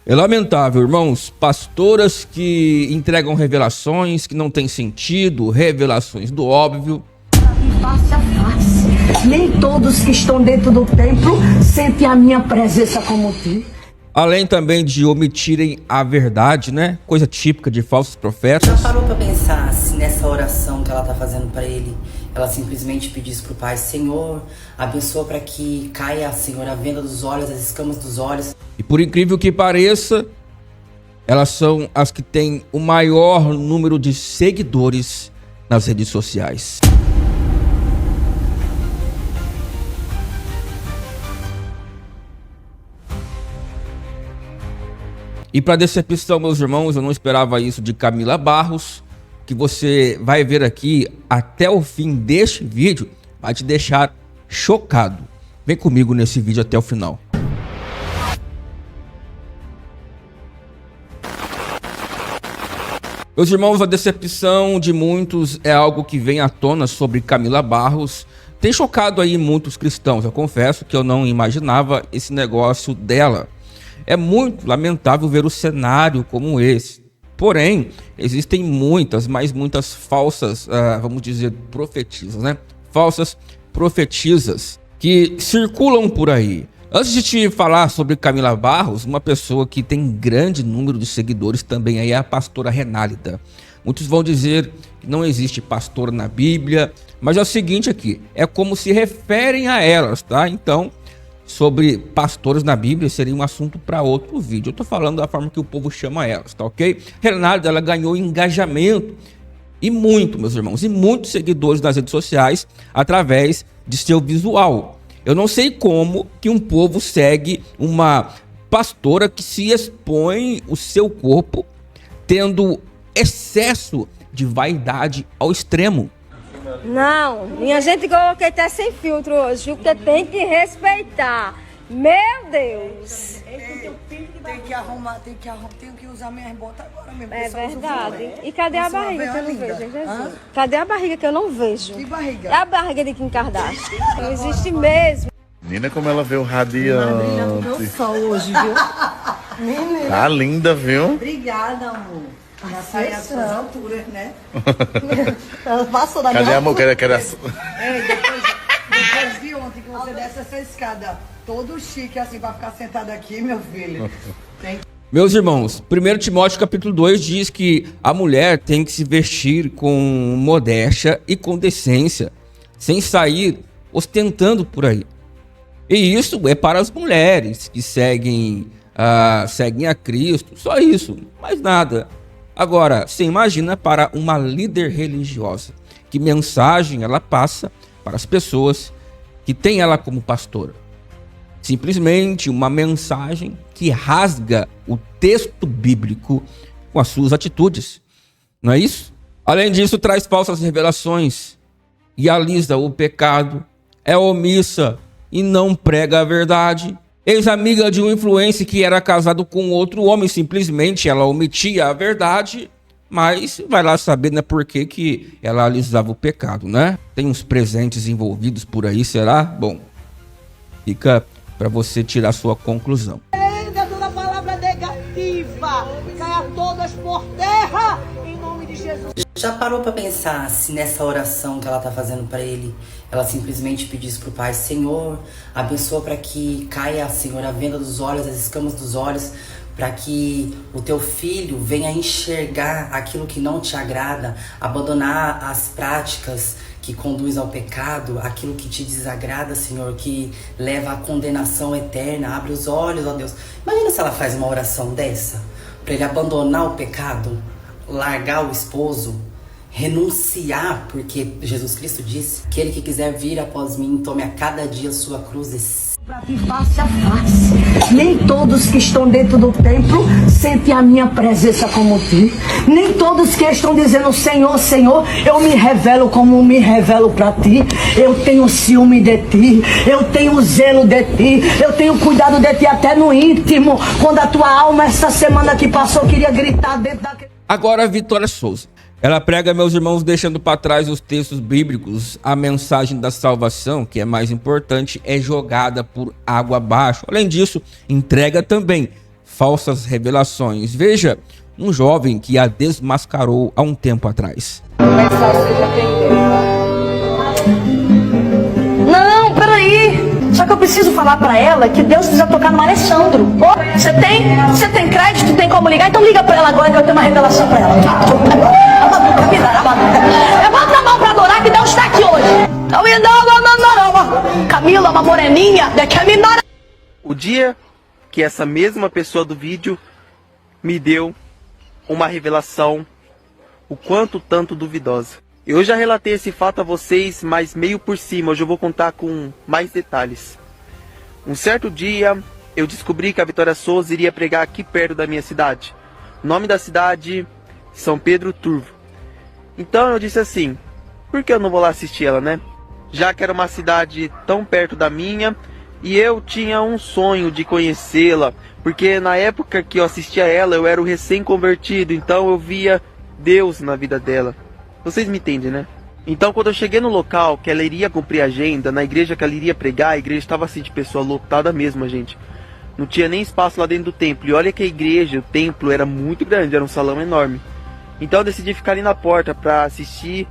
É lamentável, irmãos, pastoras que entregam revelações que não têm sentido, revelações do óbvio. Face a face. Nem todos que estão dentro do templo sentem a minha presença como tu. Além também de omitirem a verdade, né? Coisa típica de falsos profetas. Já parou pra pensar se nessa oração que ela tá fazendo pra ele, ela simplesmente pedisse pro Pai: Senhor, abençoa para que caia, Senhor, a venda dos olhos, as escamas dos olhos. E por incrível que pareça, elas são as que têm o maior número de seguidores nas redes sociais. E para decepção, meus irmãos, eu não esperava isso de Camila Barros, que você vai ver aqui até o fim deste vídeo, vai te deixar chocado. Vem comigo nesse vídeo até o final. Meus irmãos, a decepção de muitos é algo que vem à tona sobre Camila Barros. Tem chocado aí muitos cristãos, eu confesso que eu não imaginava esse negócio dela. É muito lamentável ver o cenário como esse. Porém, existem muitas, mas muitas falsas, vamos dizer, profetisas, né? Falsas profetisas que circulam por aí. Antes de te falar sobre Camila Barros, uma pessoa que tem grande número de seguidores também aí é a pastora Renálida. Muitos vão dizer que não existe pastor na Bíblia, mas é o seguinte aqui, é como se referem a elas, tá? Então, sobre pastores na Bíblia seria um assunto para outro vídeo. Eu tô falando da forma que o povo chama elas, tá ok? Renálida, ela ganhou engajamento e muito, meus irmãos, e muitos seguidores nas redes sociais através de seu visual. Eu não sei como que um povo segue uma pastora que se expõe o seu corpo tendo excesso de vaidade ao extremo. Não, minha gente coloquei até sem filtro hoje, porque tem que respeitar. Meu Deus! Tem que arrumar, tenho que usar minhas botas agora mesmo. É verdade. E cadê a barriga que eu não vejo, hein, Jesus? Hã? Cadê a barriga que eu não vejo? Que barriga? É a barriga de Kim Kardashian. Não existe mesmo. Menina, como ela veio radiante. Sol hoje, viu? Menina. Tá linda, viu? Obrigada, amor. Já sai às suas alturas, né? Ela passou da Cadê minha a amor? altura. Depois de ontem que você desce essa escada todo chique assim pra ficar sentado aqui, meu filho. Meus irmãos, 1 Timóteo capítulo 2 diz que a mulher tem que se vestir com modéstia e com decência, sem sair ostentando por aí. E isso é para as mulheres que seguem a Cristo, só isso, mais nada. Agora, você imagina para uma líder religiosa, que mensagem ela passa para as pessoas que têm ela como pastora? Simplesmente uma mensagem que rasga o texto bíblico com as suas atitudes, não é isso? Além disso, traz falsas revelações e alisa o pecado, é omissa e não prega a verdade. Ex-amiga de um influencer que era casado com outro homem, simplesmente ela omitia a verdade, mas vai lá saber, né, por que ela alisava o pecado, né? Tem uns presentes envolvidos por aí, será? Bom, fica para você tirar sua conclusão. Ainda toda palavra negativa, caia todas por terra, em nome de Jesus. Já parou pra pensar se nessa oração que ela tá fazendo pra ele, ela simplesmente pedisse pro Pai: Senhor, abençoa para que caia, Senhor, a venda dos olhos, as escamas dos olhos, para que o teu filho venha enxergar aquilo que não te agrada, abandonar as práticas que conduz ao pecado, aquilo que te desagrada, Senhor, que leva à condenação eterna. Abre os olhos, ó Deus. Imagina se ela faz uma oração dessa, para ele abandonar o pecado, largar o esposo, renunciar, porque Jesus Cristo disse: aquele que quiser vir após mim, tome a cada dia a sua cruz. Pra ti face a face. Nem todos que estão dentro do templo sentem a minha presença como tu. Nem todos que estão dizendo Senhor, Senhor, eu me revelo como me revelo pra ti. Eu tenho ciúme de ti, eu tenho zelo de ti, eu tenho cuidado de ti até no íntimo. Quando a tua alma essa semana que passou queria gritar dentro daquele... Agora, Vitória Souza. Ela prega, meus irmãos, deixando para trás os textos bíblicos. A mensagem da salvação, que é mais importante, é jogada por água abaixo. Além disso, entrega também falsas revelações. Veja um jovem que a desmascarou há um tempo atrás. Não, peraí. Só que eu preciso falar pra ela que Deus precisa tocar no Alessandro. Você tem crédito? Tem como ligar? Então liga pra ela agora que eu tenho uma revelação pra ela. Levanta a mão pra adorar que Deus está aqui hoje. Camila, uma moreninha. O dia que essa mesma pessoa do vídeo me deu uma revelação o quanto tanto duvidosa. Eu já relatei esse fato a vocês, mas meio por cima. Hoje eu vou contar com mais detalhes. Um certo dia, eu descobri que a Vitória Souza iria pregar aqui perto da minha cidade. O nome da cidade, São Pedro Turvo. Então eu disse assim, por que eu não vou lá assistir ela, né? Já que era uma cidade tão perto da minha, e eu tinha um sonho de conhecê-la, porque na época que eu assistia ela, eu era o recém-convertido, então eu via Deus na vida dela. Vocês me entendem, né? Então quando eu cheguei no local que ela iria cumprir a agenda, na igreja que ela iria pregar, a igreja estava assim de pessoa lotada mesmo, gente. Não tinha nem espaço lá dentro do templo. E olha que a igreja, o templo era muito grande, era um salão enorme. Então eu decidi ficar ali na porta para assistir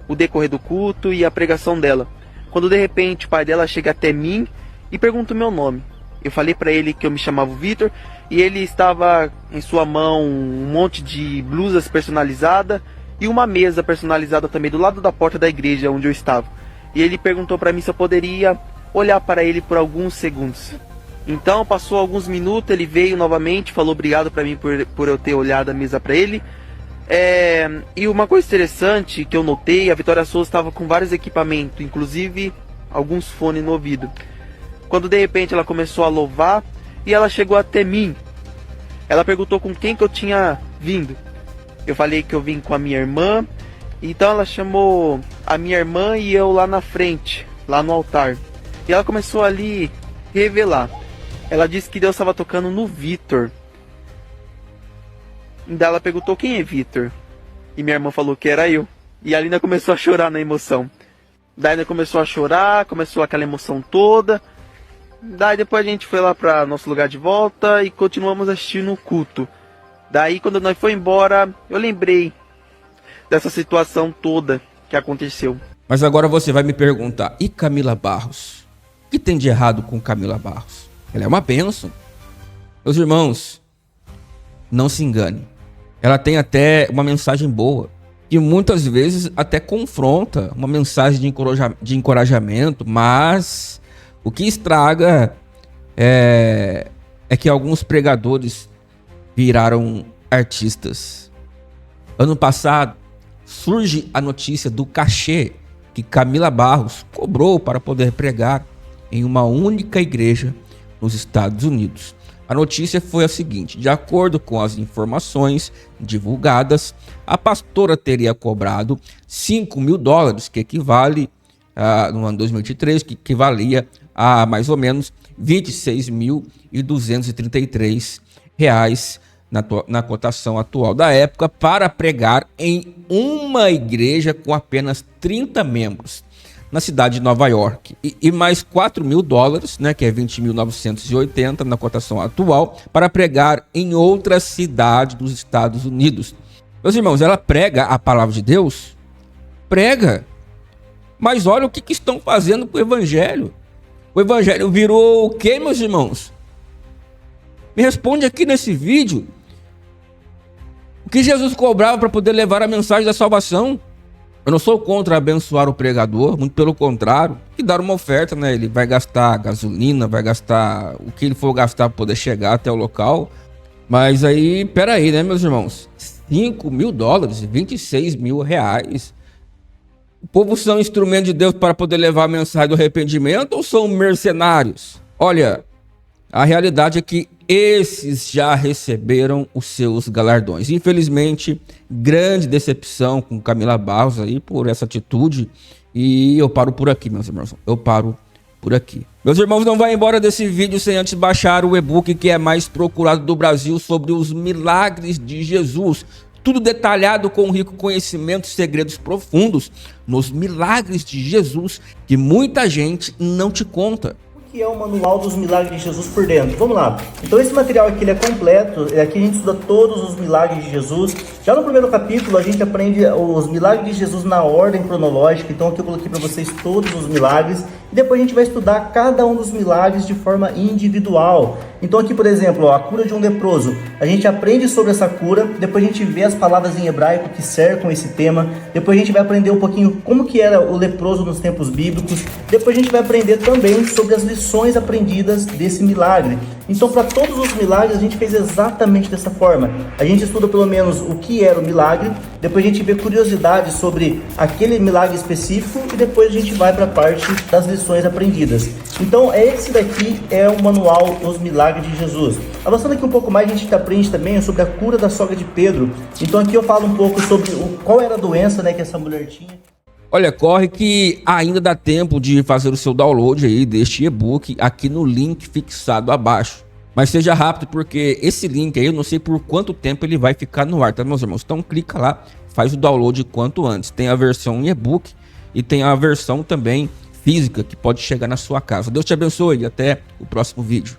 o decorrer do culto e a pregação dela. Quando de repente o pai dela chega até mim e pergunta o meu nome. Eu falei para ele que eu me chamava Vitor e ele estava em sua mão um monte de blusas personalizadas e uma mesa personalizada também do lado da porta da igreja onde eu estava. E ele perguntou para mim se eu poderia olhar para ele por alguns segundos. Então passou alguns minutos, ele veio novamente, falou obrigado para mim por eu ter olhado a mesa para ele. E uma coisa interessante que eu notei, a Vitória Souza estava com vários equipamentos, inclusive alguns fones no ouvido. Quando de repente ela começou a louvar e ela chegou até mim. Ela perguntou com quem que eu tinha vindo. Eu falei que eu vim com a minha irmã. Então ela chamou a minha irmã e eu lá na frente, lá no altar. E ela começou ali revelar. Ela disse que Deus estava tocando no Vitor. Daí ela perguntou quem é Vitor. E minha irmã falou que era eu. E a Lina começou a chorar na emoção. Daí ela começou a chorar, começou aquela emoção toda. Daí depois a gente foi lá para nosso lugar de volta e continuamos assistindo o culto. Daí quando nós foi embora, eu lembrei dessa situação toda que aconteceu. Mas agora você vai me perguntar, e Camila Barros? O que tem de errado com Camila Barros? Ela é uma bênção. Meus irmãos, não se engane. Ela tem até uma mensagem boa, que muitas vezes até confronta, uma mensagem de encorajamento, mas o que estraga é que alguns pregadores viraram artistas. Ano passado, surge a notícia do cachê que Camila Barros cobrou para poder pregar em uma única igreja nos Estados Unidos. A notícia foi a seguinte: de acordo com as informações divulgadas, a pastora teria cobrado $5.000, que equivale, no ano 2023, que equivalia a mais ou menos R$26.233 na cotação atual da época, para pregar em uma igreja com apenas 30 membros na cidade de Nova York, e mais $4.000, né, que é 20.980 na cotação atual, para pregar em outra cidade dos Estados Unidos. Meus irmãos, ela prega a palavra de Deus? Prega. Mas olha o que estão fazendo com o evangelho. O evangelho virou o quê, meus irmãos? Me responde aqui nesse vídeo. O que Jesus cobrava para poder levar a mensagem da salvação? Eu não sou contra abençoar o pregador, muito pelo contrário, e dar uma oferta, né? Ele vai gastar gasolina, vai gastar o que ele for gastar para poder chegar até o local. Mas aí, peraí, né, meus irmãos? $5.000, R$26.000. O povo são instrumento de Deus para poder levar a mensagem do arrependimento ou são mercenários? Olha, a realidade é que esses já receberam os seus galardões. Infelizmente, grande decepção com Camila Barros aí por essa atitude. E eu paro por aqui, meus irmãos. Eu paro por aqui. Meus irmãos, não vai embora desse vídeo sem antes baixar o e-book que é mais procurado do Brasil sobre os milagres de Jesus. Tudo detalhado com rico conhecimento, segredos profundos nos milagres de Jesus que muita gente não te conta. O que é o manual dos milagres de Jesus por dentro? Vamos lá. Então esse material aqui ele é completo, aqui a gente estuda todos os milagres de Jesus. Já no primeiro capítulo a gente aprende os milagres de Jesus na ordem cronológica, então aqui eu coloquei para vocês todos os milagres. E depois a gente vai estudar cada um dos milagres de forma individual. Então aqui, por exemplo, ó, a cura de um leproso. A gente aprende sobre essa cura, depois a gente vê as palavras em hebraico que cercam esse tema. Depois a gente vai aprender um pouquinho como que era o leproso nos tempos bíblicos. Depois a gente vai aprender também sobre as lições aprendidas desse milagre. Então, para todos os milagres, a gente fez exatamente dessa forma. A gente estuda pelo menos o que era o milagre, depois a gente vê curiosidades sobre aquele milagre específico e depois a gente vai para a parte das lições aprendidas. Então, esse daqui é o manual dos milagres de Jesus. Avançando aqui um pouco mais, a gente aprende também sobre a cura da sogra de Pedro. Então, aqui eu falo um pouco sobre qual era a doença, né, que essa mulher tinha. Olha, corre que ainda dá tempo de fazer o seu download aí deste e-book aqui no link fixado abaixo. Mas seja rápido, porque esse link aí eu não sei por quanto tempo ele vai ficar no ar, tá, meus irmãos? Então clica lá, faz o download quanto antes. Tem a versão em e-book e tem a versão também física que pode chegar na sua casa. Deus te abençoe e até o próximo vídeo.